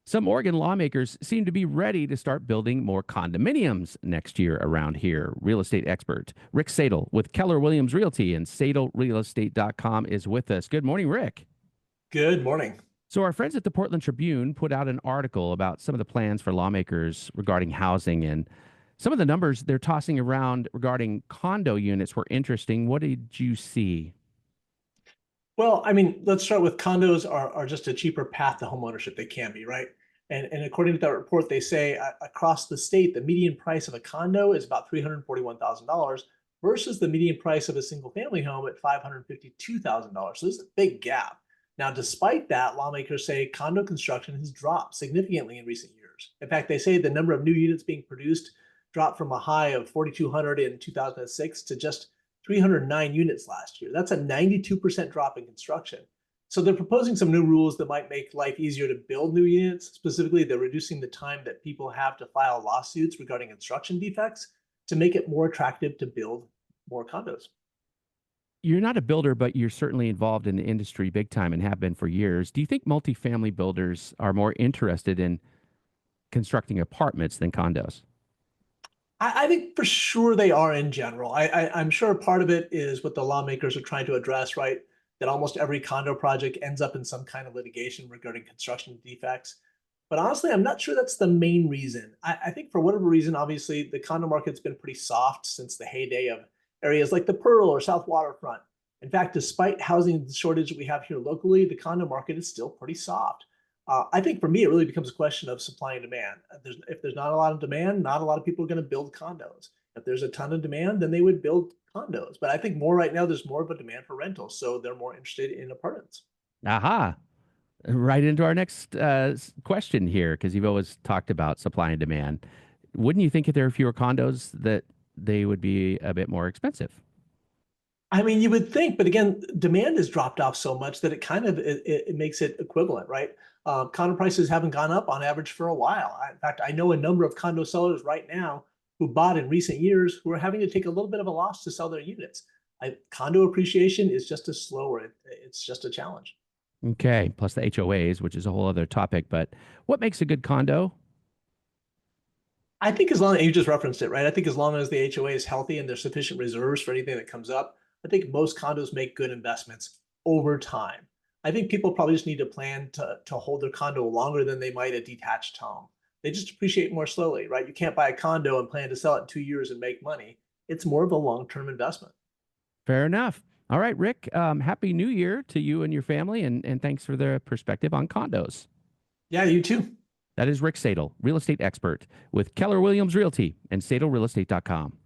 Some Oregon lawmakers seem to be ready to start building more condominiums next year around here. Real estate expert Rick Sadle with Keller Williams Realty and SadleRealEstate.com is with us. Good morning, Rick. Good morning. So, our friends at the Portland Tribune put out an article about some of the plans for lawmakers regarding housing, and some of the numbers they're tossing around regarding condo units were interesting. What did you see? Well, I mean, let's start with condos are just a cheaper path to homeownership. They can be, right? And according to that report, they say across the state, the median price of a condo is about $341,000 versus the median price of a single family home at $552,000. So there's a big gap. Now, despite that, lawmakers say condo construction has dropped significantly in recent years. In fact, they say the number of new units being produced dropped from a high of 4,200 in 2006 to just 309 units last year. That's a 92% drop in construction. So they're proposing some new rules that might make life easier to build new units. Specifically, they're reducing the time that people have to file lawsuits regarding construction defects to make it more attractive to build more condos. You're not a builder, but you're certainly involved in the industry big time and have been for years. Do you think multifamily builders are more interested in constructing apartments than condos? I think for sure they are in general. I'm sure part of it is what the lawmakers are trying to address, right? That almost every condo project ends up in some kind of litigation regarding construction defects. But honestly, I'm not sure that's the main reason. I think for whatever reason, obviously, the condo market's been pretty soft since the heyday of areas like the Pearl or South Waterfront. In fact, despite housing shortage we have here locally, the condo market is still pretty soft. I think for me, it really becomes a question of supply and demand. If there's not a lot of demand, not a lot of people are going to build condos. If there's a ton of demand, then they would build condos. But I think more right now, there's more of a demand for rentals. So they're more interested in apartments. Aha. Right into our next question here, because you've always talked about supply and demand. Wouldn't you think if there were fewer condos that they would be a bit more expensive? I mean, you would think, but again, demand has dropped off so much that it kind of it makes it equivalent, right? Condo prices haven't gone up on average for a while. In fact, I know a number of condo sellers right now who bought in recent years who are having to take a little bit of a loss to sell their units. Condo appreciation is just a slower. It's just a challenge. Okay. Plus the HOAs, which is a whole other topic. But what makes a good condo? I think as long as you just referenced it, right? I think as long as the HOA is healthy and there's sufficient reserves for anything that comes up, I think most condos make good investments over time. I think people probably just need to plan to hold their condo longer than they might a detached home. They just appreciate more slowly, right? You can't buy a condo and plan to sell it in 2 years and make money. It's more of a long-term investment. Fair enough. All right, Rick. Happy New Year to you and your family, and thanks for the perspective on condos. Yeah, you too. That is Rick Sadle, real estate expert with Keller Williams Realty and SadleRealEstate.com.